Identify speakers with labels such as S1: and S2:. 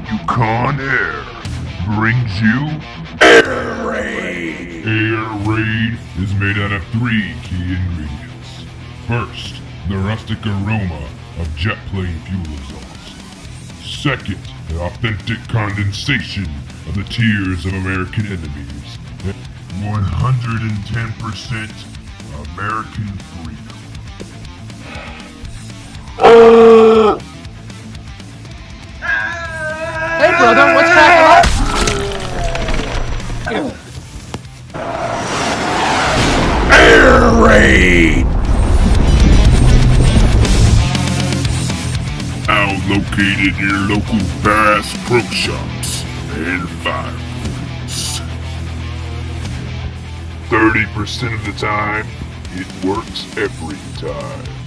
S1: Yukon Air brings you Air Raid. Air Raid is made out of 3 key ingredients. First, the rustic aroma of jet plane fuel exhaust. Second, the authentic condensation of the tears of American enemies. 110% American freedom.
S2: Hey brother, what's cracking?
S1: Air Raid! Now located in your local Bass Pro Shops and Fire Force. 30% of the time, it works every time.